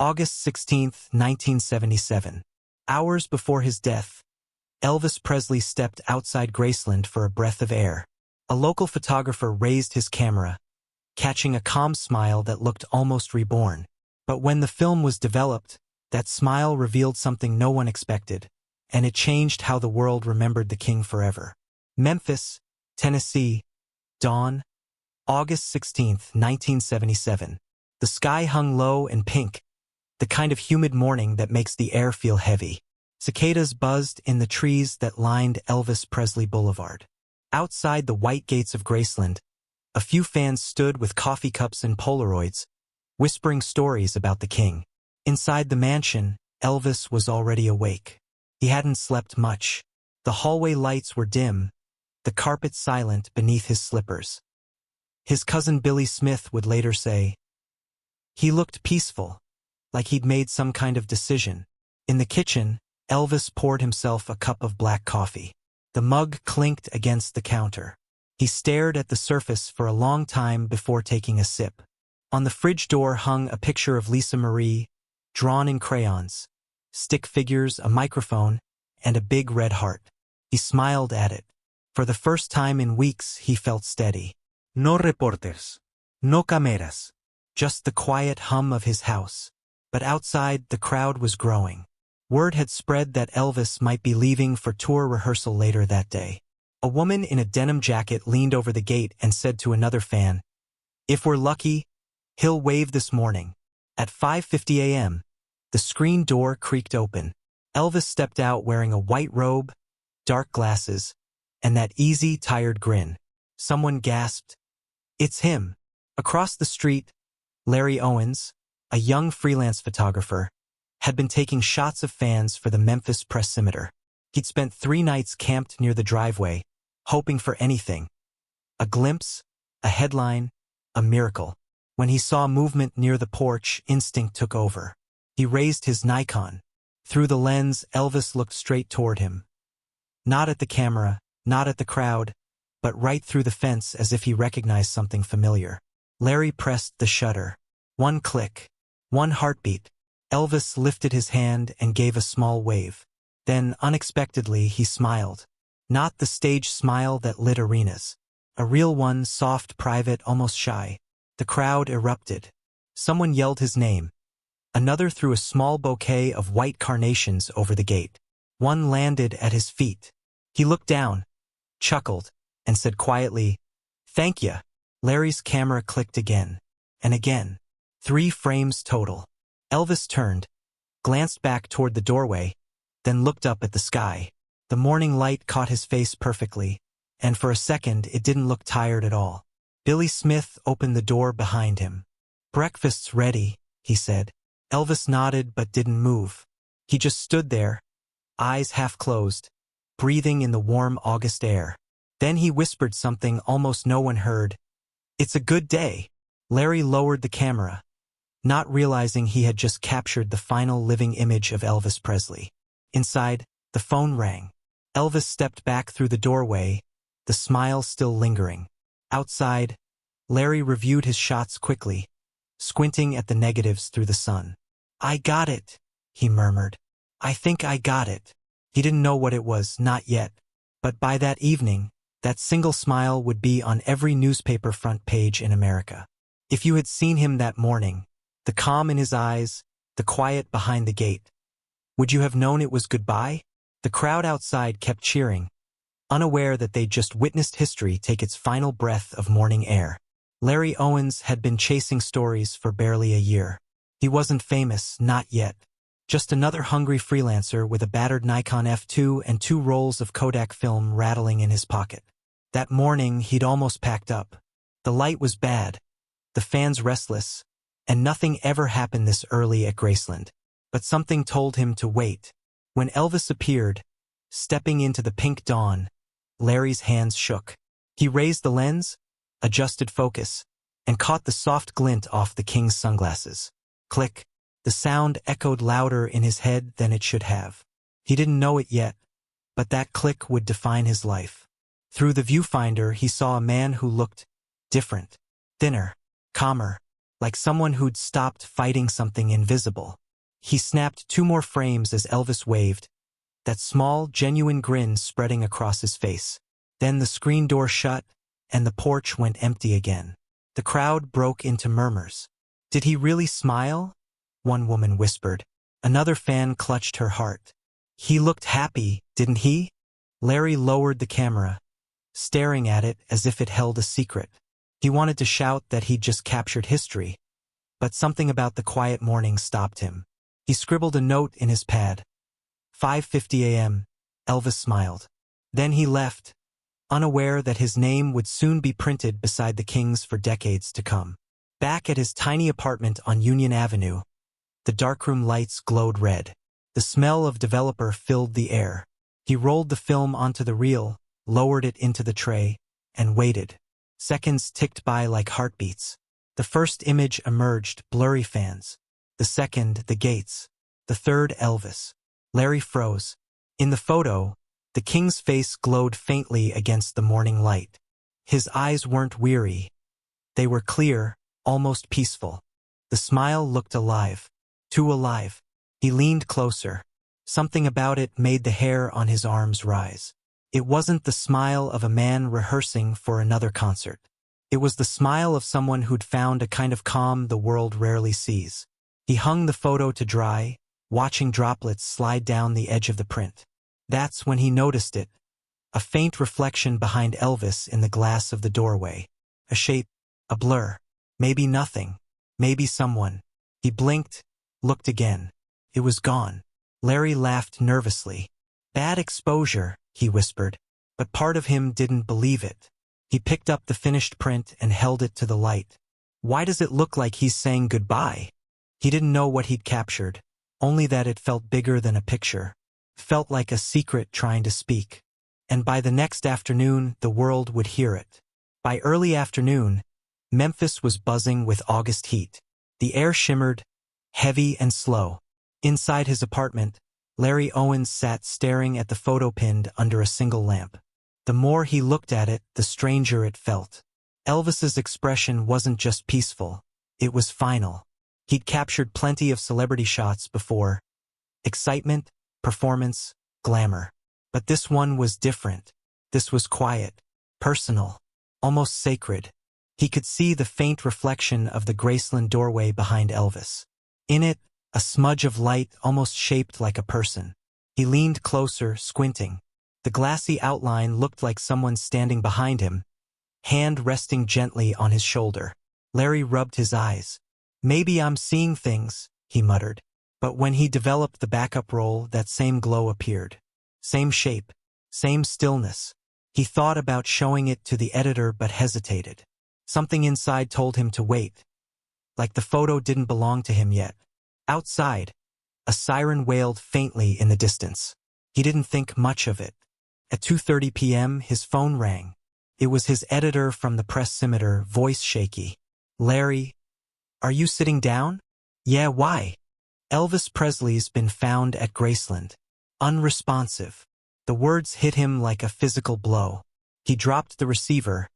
August 16, 1977. Hours before his death, Elvis Presley stepped outside Graceland for a breath of air. A local photographer raised his camera, catching a calm smile that looked almost reborn. But when the film was developed, that smile revealed something no one expected, and it changed how the world remembered the king forever. Memphis, Tennessee, dawn, August 16, 1977. The sky hung low and pink, the kind of humid morning that makes the air feel heavy. Cicadas buzzed in the trees that lined Elvis Presley Boulevard. Outside the white gates of Graceland, a few fans stood with coffee cups and Polaroids, whispering stories about the king. Inside the mansion, Elvis was already awake. He hadn't slept much. The hallway lights were dim, the carpet silent beneath his slippers. His cousin Billy Smith would later say, "He looked peaceful, like he'd made some kind of decision." In the kitchen, Elvis poured himself a cup of black coffee. The mug clinked against the counter. He stared at the surface for a long time before taking a sip. On the fridge door hung a picture of Lisa Marie, drawn in crayons, stick figures, a microphone, and a big red heart. He smiled at it. For the first time in weeks, he felt steady. No reporters, no cameras, just the quiet hum of his house. But outside, the crowd was growing. Word had spread that Elvis might be leaving for tour rehearsal later that day. A woman in a denim jacket leaned over the gate and said to another fan, "If we're lucky, he'll wave this morning." At 5:50 a.m., the screen door creaked open. Elvis stepped out wearing a white robe, dark glasses, and that easy, tired grin. Someone gasped, "It's him." Across the street, Larry Owens, a young freelance photographer, had been taking shots of fans for the Memphis Pressimeter. He'd spent 3 nights camped near the driveway, hoping for anything. A glimpse, a headline, a miracle. When he saw movement near the porch, instinct took over. He raised his Nikon. Through the lens, Elvis looked straight toward him. Not at the camera, not at the crowd, but right through the fence as if he recognized something familiar. Larry pressed the shutter. One click, one heartbeat. Elvis lifted his hand and gave a small wave. Then, unexpectedly, he smiled. Not the stage smile that lit arenas. A real one, soft, private, almost shy. The crowd erupted. Someone yelled his name. Another threw a small bouquet of white carnations over the gate. One landed at his feet. He looked down, chuckled, and said quietly, "Thank ya." Larry's camera clicked again, and again. 3 frames total. Elvis turned, glanced back toward the doorway, then looked up at the sky. The morning light caught his face perfectly, and for a second it didn't look tired at all. Billy Smith opened the door behind him. "Breakfast's ready," he said. Elvis nodded but didn't move. He just stood there, eyes half closed, breathing in the warm August air. Then he whispered something almost no one heard. "It's a good day." Larry lowered the camera, not realizing he had just captured the final living image of Elvis Presley. Inside, the phone rang. Elvis stepped back through the doorway, the smile still lingering. Outside, Larry reviewed his shots quickly, squinting at the negatives through the sun. "I got it," he murmured. "I think I got it." He didn't know what it was, not yet. But by that evening, that single smile would be on every newspaper front page in America. If you had seen him that morning, the calm in his eyes, the quiet behind the gate, would you have known it was goodbye? The crowd outside kept cheering, unaware that they'd just witnessed history take its final breath of morning air. Larry Owens had been chasing stories for barely a year. He wasn't famous, not yet. Just another hungry freelancer with a battered Nikon F2 and 2 rolls of Kodak film rattling in his pocket. That morning, he'd almost packed up. The light was bad, the fans restless, and nothing ever happened this early at Graceland. But something told him to wait. When Elvis appeared, stepping into the pink dawn, Larry's hands shook. He raised the lens, adjusted focus, and caught the soft glint off the king's sunglasses. Click. The sound echoed louder in his head than it should have. He didn't know it yet, but that click would define his life. Through the viewfinder, he saw a man who looked different, thinner, calmer, like someone who'd stopped fighting something invisible. He snapped 2 more frames as Elvis waved, that small, genuine grin spreading across his face. Then the screen door shut, and the porch went empty again. The crowd broke into murmurs. "Did he really smile?" one woman whispered. Another fan clutched her heart. "He looked happy, didn't he?" Larry lowered the camera, staring at it as if it held a secret. He wanted to shout that he'd just captured history, but something about the quiet morning stopped him. He scribbled a note in his pad. 5:50 a.m. Elvis smiled. Then he left, unaware that his name would soon be printed beside the king's for decades to come. Back at his tiny apartment on Union Avenue, the darkroom lights glowed red. The smell of developer filled the air. He rolled the film onto the reel, lowered it into the tray, and waited. Seconds ticked by like heartbeats. The first image emerged, blurry fans. The second, the gates. The third, Elvis. Larry froze. In the photo, the king's face glowed faintly against the morning light. His eyes weren't weary. They were clear, almost peaceful. The smile looked alive. Too alive. He leaned closer. Something about it made the hair on his arms rise. It wasn't the smile of a man rehearsing for another concert. It was the smile of someone who'd found a kind of calm the world rarely sees. He hung the photo to dry, watching droplets slide down the edge of the print. That's when he noticed it. A faint reflection behind Elvis in the glass of the doorway. A shape, a blur. Maybe nothing. Maybe someone. He blinked, looked again. It was gone. Larry laughed nervously. "Bad exposure," he whispered, but part of him didn't believe it. He picked up the finished print and held it to the light. Why does it look like he's saying goodbye? He didn't know what he'd captured, only that it felt bigger than a picture. Felt like a secret trying to speak. And by the next afternoon, the world would hear it. By early afternoon, Memphis was buzzing with August heat. The air shimmered, heavy and slow. Inside his apartment, Larry Owens sat staring at the photo pinned under a single lamp. The more he looked at it, the stranger it felt. Elvis's expression wasn't just peaceful, it was final. He'd captured plenty of celebrity shots before. Excitement, performance, glamour. But this one was different. This was quiet, personal, almost sacred. He could see the faint reflection of the Graceland doorway behind Elvis. In it, a smudge of light almost shaped like a person. He leaned closer, squinting. The glassy outline looked like someone standing behind him, hand resting gently on his shoulder. Larry rubbed his eyes. "Maybe I'm seeing things," he muttered. But when he developed the backup roll, that same glow appeared. Same shape, same stillness. He thought about showing it to the editor but hesitated. Something inside told him to wait. Like the photo didn't belong to him yet. Outside, a siren wailed faintly in the distance. He didn't think much of it. At 2:30 p.m., his phone rang. It was his editor from the pressimeter, voice shaky. "Larry, are you sitting down?" "Yeah, why?" "Elvis Presley's been found at Graceland." Unresponsive. The words hit him like a physical blow. He dropped the receiver,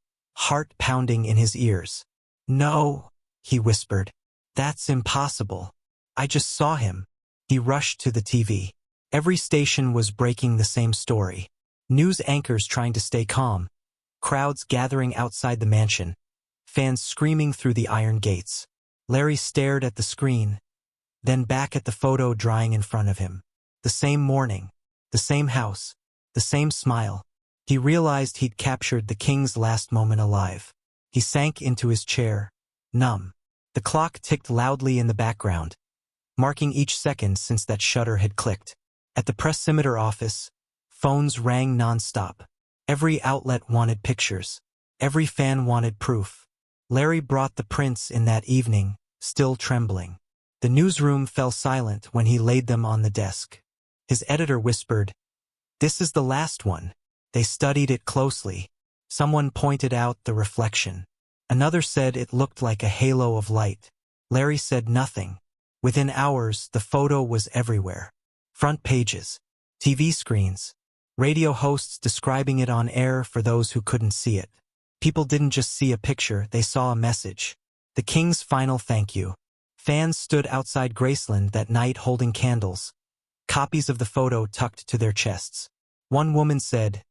heart pounding in his ears. "No," he whispered. "That's impossible. I just saw him." He rushed to the TV. Every station was breaking the same story. News anchors trying to stay calm. Crowds gathering outside the mansion. Fans screaming through the iron gates. Larry stared at the screen, then back at the photo drying in front of him. The same morning, the same house, the same smile. He realized he'd captured the king's last moment alive. He sank into his chair, numb. The clock ticked loudly in the background, marking each second since that shutter had clicked. At the pressimeter office, phones rang nonstop. Every outlet wanted pictures. Every fan wanted proof. Larry brought the prints in that evening, still trembling. The newsroom fell silent when he laid them on the desk. His editor whispered, "This is the last one." They studied it closely. Someone pointed out the reflection. Another said it looked like a halo of light. Larry said nothing. Within hours, the photo was everywhere. Front pages, TV screens, radio hosts describing it on air for those who couldn't see it. People didn't just see a picture, they saw a message. The king's final thank you. Fans stood outside Graceland that night holding candles, copies of the photo tucked to their chests. One woman said,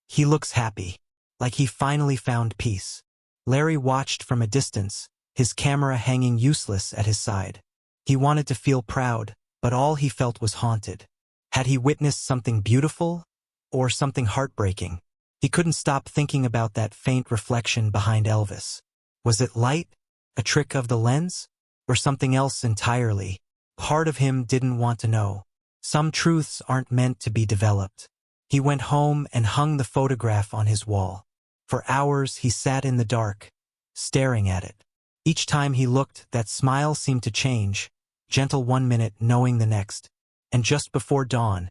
"He looks happy, like he finally found peace." Larry watched from a distance, his camera hanging useless at his side. He wanted to feel proud, but all he felt was haunted. Had he witnessed something beautiful or something heartbreaking? He couldn't stop thinking about that faint reflection behind Elvis. Was it light, a trick of the lens, or something else entirely? Part of him didn't want to know. Some truths aren't meant to be developed. He went home and hung the photograph on his wall. For hours he sat in the dark, staring at it. Each time he looked, that smile seemed to change, gentle one minute, knowing the next. And just before dawn,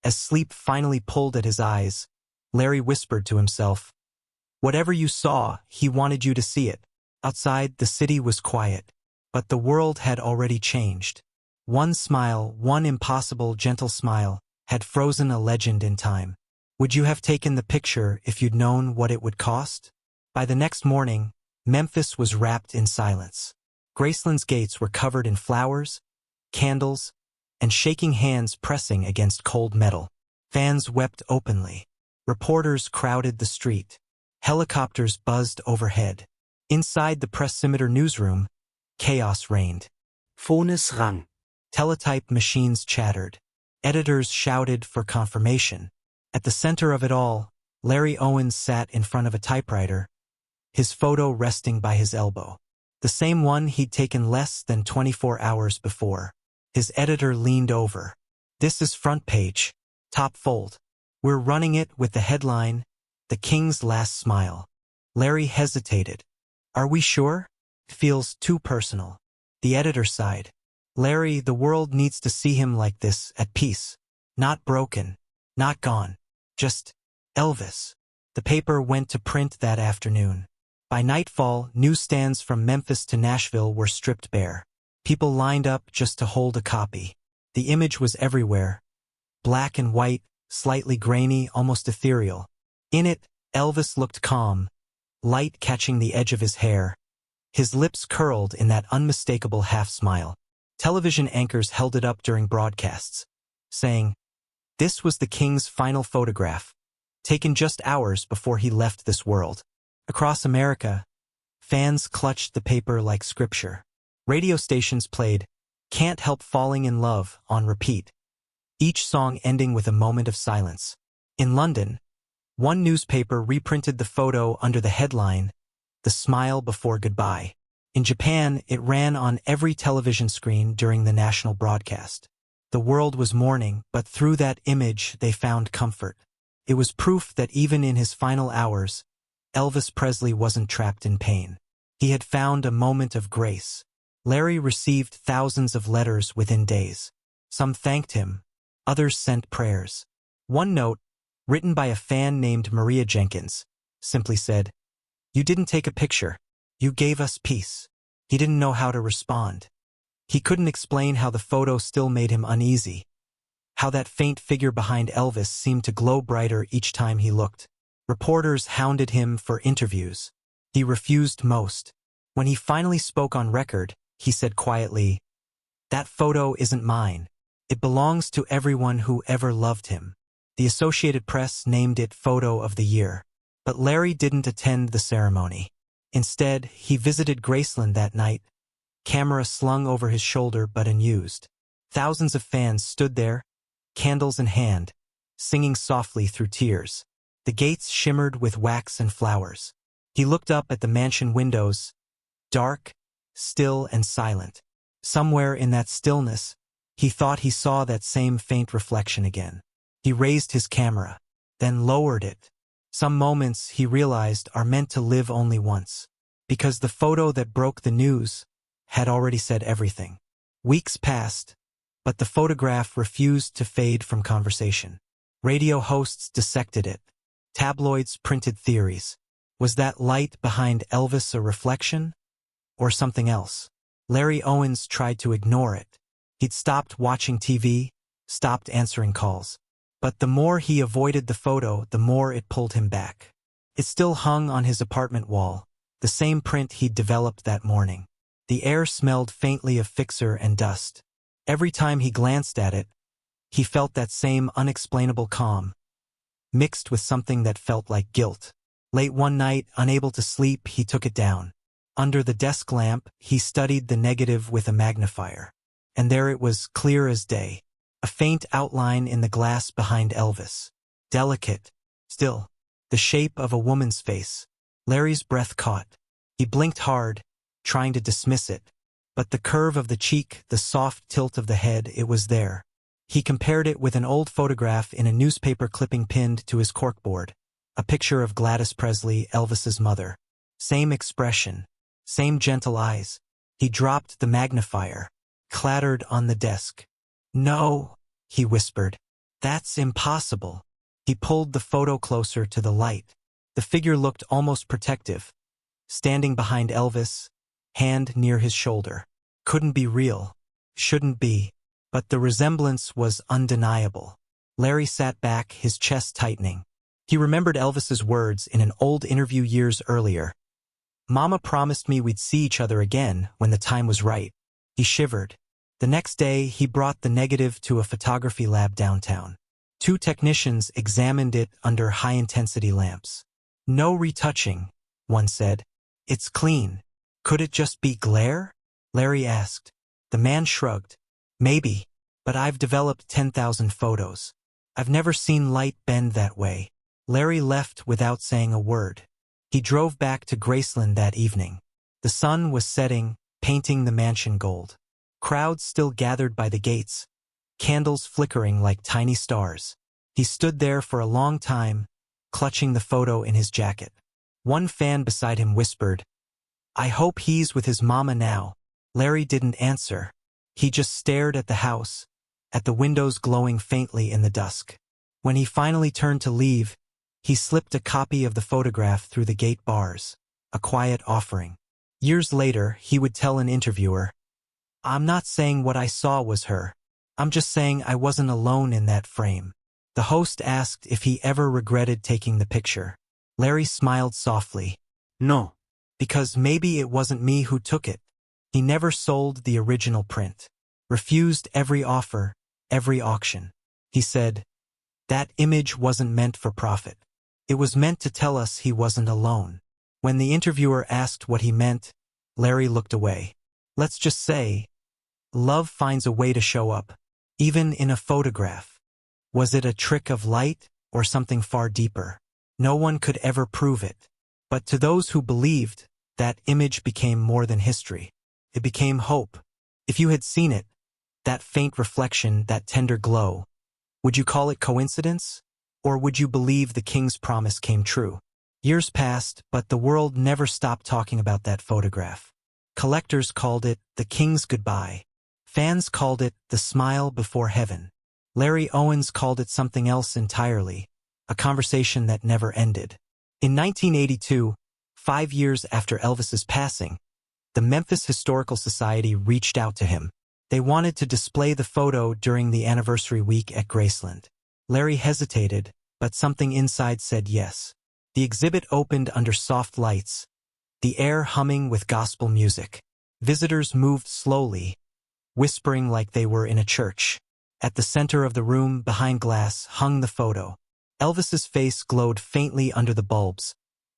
as sleep finally pulled at his eyes, Larry whispered to himself, "Whatever you saw, he wanted you to see it." Outside, the city was quiet, but the world had already changed. One smile, one impossible, gentle smile, had frozen a legend in time. Would you have taken the picture if you'd known what it would cost? By the next morning, Memphis was wrapped in silence. Graceland's gates were covered in flowers, candles, and shaking hands pressing against cold metal. Fans wept openly. Reporters crowded the street. Helicopters buzzed overhead. Inside the pressimeter newsroom, chaos reigned. Phones rang. Teletype machines chattered. Editors shouted for confirmation. At the center of it all, Larry Owens sat in front of a typewriter, his photo resting by his elbow. The same one he'd taken less than 24 hours before. His editor leaned over. "This is front page. Top fold. We're running it with the headline, 'The King's Last Smile.'" Larry hesitated. "Are we sure? Feels too personal." The editor sighed. "Larry, the world needs to see him like this, at peace. Not broken. Not gone. Just Elvis." The paper went to print that afternoon. By nightfall, newsstands from Memphis to Nashville were stripped bare. People lined up just to hold a copy. The image was everywhere. Black and white, slightly grainy, almost ethereal. In it, Elvis looked calm, light catching the edge of his hair. His lips curled in that unmistakable half-smile. Television anchors held it up during broadcasts, saying, "This was the king's final photograph, taken just hours before he left this world." Across America, fans clutched the paper like scripture. Radio stations played "Can't Help Falling in Love" on repeat, each song ending with a moment of silence. In London, one newspaper reprinted the photo under the headline, "The Smile Before Goodbye." In Japan, it ran on every television screen during the national broadcast. The world was mourning, but through that image they found comfort. It was proof that even in his final hours, Elvis Presley wasn't trapped in pain. He had found a moment of grace. Larry received thousands of letters within days. Some thanked him, others sent prayers. One note, written by a fan named Maria Jenkins, simply said, "You didn't take a picture. You gave us peace." He didn't know how to respond. He couldn't explain how the photo still made him uneasy, how that faint figure behind Elvis seemed to glow brighter each time he looked. Reporters hounded him for interviews. He refused most. When he finally spoke on record, he said quietly, "That photo isn't mine. It belongs to everyone who ever loved him." The Associated Press named it Photo of the Year. But Larry didn't attend the ceremony. Instead, he visited Graceland that night, camera slung over his shoulder but unused. Thousands of fans stood there, candles in hand, singing softly through tears. The gates shimmered with wax and flowers. He looked up at the mansion windows, dark, still, and silent. Somewhere in that stillness, he thought he saw that same faint reflection again. He raised his camera, then lowered it. Some moments, he realized, are meant to live only once, because the photo that broke the news had already said everything. Weeks passed, but the photograph refused to fade from conversation. Radio hosts dissected it. Tabloids printed theories. Was that light behind Elvis a reflection? Or something else? Larry Owens tried to ignore it. He'd stopped watching TV, stopped answering calls. But the more he avoided the photo, the more it pulled him back. It still hung on his apartment wall, the same print he'd developed that morning. The air smelled faintly of fixer and dust. Every time he glanced at it, he felt that same unexplainable calm, mixed with something that felt like guilt. Late one night, unable to sleep, he took it down. Under the desk lamp, he studied the negative with a magnifier. And there it was, clear as day. A faint outline in the glass behind Elvis. Delicate, still, the shape of a woman's face. Larry's breath caught. He blinked hard, trying to dismiss it. But the curve of the cheek, the soft tilt of the head, it was there. He compared it with an old photograph in a newspaper clipping pinned to his corkboard. A picture of Gladys Presley, Elvis's mother. Same expression, same gentle eyes. He dropped the magnifier, clattered on the desk. "No," he whispered. "That's impossible." He pulled the photo closer to the light. The figure looked almost protective, standing behind Elvis, hand near his shoulder. Couldn't be real. Shouldn't be. But the resemblance was undeniable. Larry sat back, his chest tightening. He remembered Elvis's words in an old interview years earlier. "Mama promised me we'd see each other again when the time was right." He shivered. The next day, he brought the negative to a photography lab downtown. 2 technicians examined it under high-intensity lamps. "No retouching," one said. "It's clean." "Could it just be glare?" Larry asked. The man shrugged. "Maybe, but I've developed 10,000 photos. I've never seen light bend that way." Larry left without saying a word. He drove back to Graceland that evening. The sun was setting, painting the mansion gold. Crowds still gathered by the gates, candles flickering like tiny stars. He stood there for a long time, clutching the photo in his jacket. One fan beside him whispered, "I hope he's with his mama now." Larry didn't answer. He just stared at the house, at the windows glowing faintly in the dusk. When he finally turned to leave, he slipped a copy of the photograph through the gate bars, a quiet offering. Years later, he would tell an interviewer, "I'm not saying what I saw was her. I'm just saying I wasn't alone in that frame." The host asked if he ever regretted taking the picture. Larry smiled softly. "No, because maybe it wasn't me who took it." He never sold the original print. Refused every offer, every auction. He said, "That image wasn't meant for profit. It was meant to tell us he wasn't alone." When the interviewer asked what he meant, Larry looked away. "Let's just say, love finds a way to show up, even in a photograph." Was it a trick of light or something far deeper? No one could ever prove it. But to those who believed, that image became more than history. It became hope. If you had seen it, that faint reflection, that tender glow, would you call it coincidence? Or would you believe the king's promise came true? Years passed, but the world never stopped talking about that photograph. Collectors called it the king's goodbye. Fans called it the smile before heaven. Larry Owens called it something else entirely, a conversation that never ended. In 1982, 5 years after Elvis's passing, the Memphis Historical Society reached out to him. They wanted to display the photo during the anniversary week at Graceland. Larry hesitated, but something inside said yes. The exhibit opened under soft lights, the air humming with gospel music. Visitors moved slowly, whispering like they were in a church. At the center of the room, behind glass, hung the photo. Elvis's face glowed faintly under the bulbs,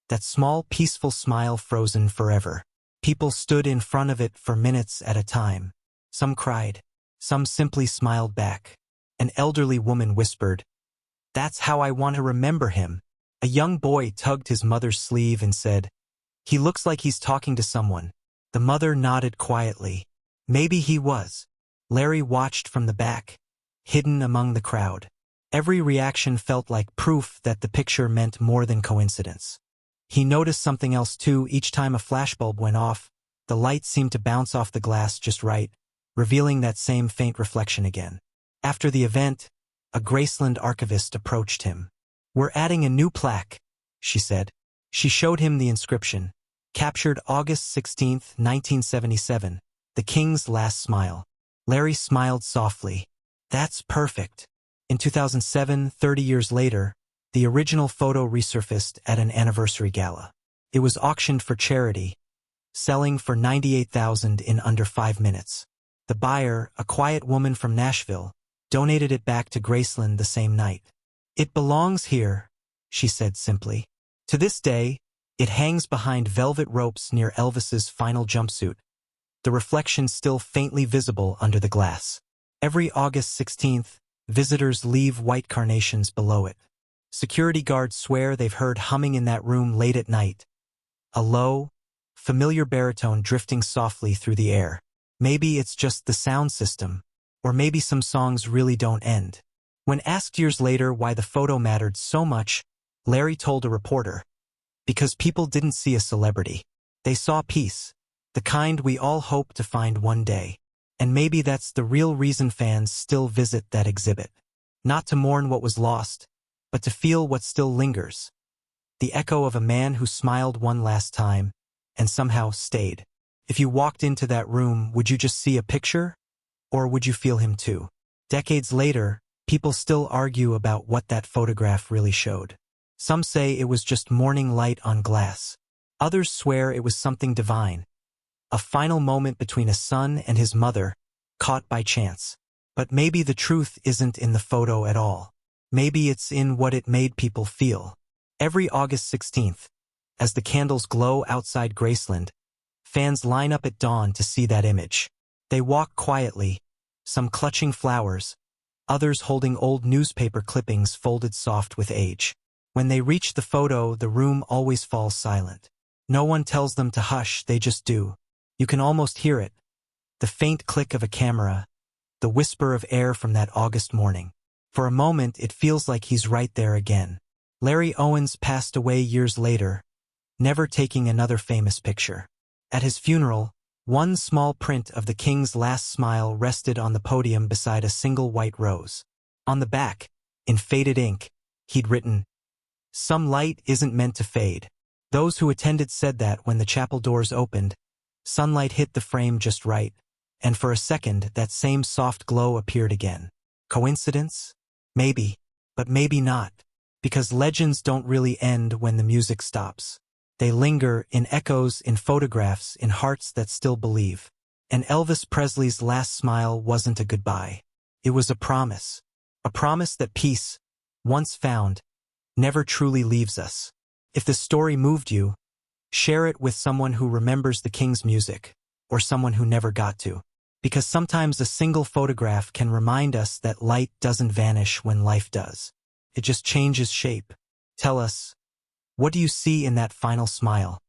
that small, peaceful smile frozen forever. People stood in front of it for minutes at a time. Some cried. Some simply smiled back. An elderly woman whispered, "That's how I want to remember him." A young boy tugged his mother's sleeve and said, "He looks like he's talking to someone." The mother nodded quietly. Maybe he was. Larry watched from the back, hidden among the crowd. Every reaction felt like proof that the picture meant more than coincidence. He noticed something else too. Each time a flashbulb went off, the light seemed to bounce off the glass just right, revealing that same faint reflection again. After the event, a Graceland archivist approached him. "We're adding a new plaque," she said. She showed him the inscription, captured August 16, 1977, "The King's Last Smile." Larry smiled softly. "That's perfect." In 2007, 30 years later, the original photo resurfaced at an anniversary gala. It was auctioned for charity, selling for $98,000 in under 5 minutes. The buyer, a quiet woman from Nashville, donated it back to Graceland the same night. "It belongs here," she said simply. To this day, it hangs behind velvet ropes near Elvis's final jumpsuit, the reflection still faintly visible under the glass. Every August 16th, visitors leave white carnations below it. Security guards swear they've heard humming in that room late at night, a low, familiar baritone drifting softly through the air. Maybe it's just the sound system, or maybe some songs really don't end. When asked years later why the photo mattered so much, Larry told a reporter, "Because people didn't see a celebrity. They saw peace, the kind we all hope to find one day. And maybe that's the real reason fans still visit that exhibit. Not to mourn what was lost, but to feel what still lingers. The echo of a man who smiled one last time, and somehow stayed. If you walked into that room, would you just see a picture? Or would you feel him too?" Decades later, people still argue about what that photograph really showed. Some say it was just morning light on glass. Others swear it was something divine. A final moment between a son and his mother, caught by chance. But maybe the truth isn't in the photo at all. Maybe it's in what it made people feel. Every August 16th, as the candles glow outside Graceland, fans line up at dawn to see that image. They walk quietly, some clutching flowers, others holding old newspaper clippings folded soft with age. When they reach the photo, the room always falls silent. No one tells them to hush, they just do. You can almost hear it. The faint click of a camera, the whisper of air from that August morning. For a moment, it feels like he's right there again. Larry Owens passed away years later, never taking another famous picture. At his funeral, one small print of the king's last smile rested on the podium beside a single white rose. On the back, in faded ink, he'd written, "Some light isn't meant to fade." Those who attended said that when the chapel doors opened, sunlight hit the frame just right, and for a second that same soft glow appeared again. Coincidence? Maybe, but maybe not, because legends don't really end when the music stops. They linger in echoes, in photographs, in hearts that still believe. And Elvis Presley's last smile wasn't a goodbye. It was a promise that peace, once found, never truly leaves us. If the story moved you, share it with someone who remembers the king's music, or someone who never got to. Because sometimes a single photograph can remind us that light doesn't vanish when life does. It just changes shape. Tell us, what do you see in that final smile?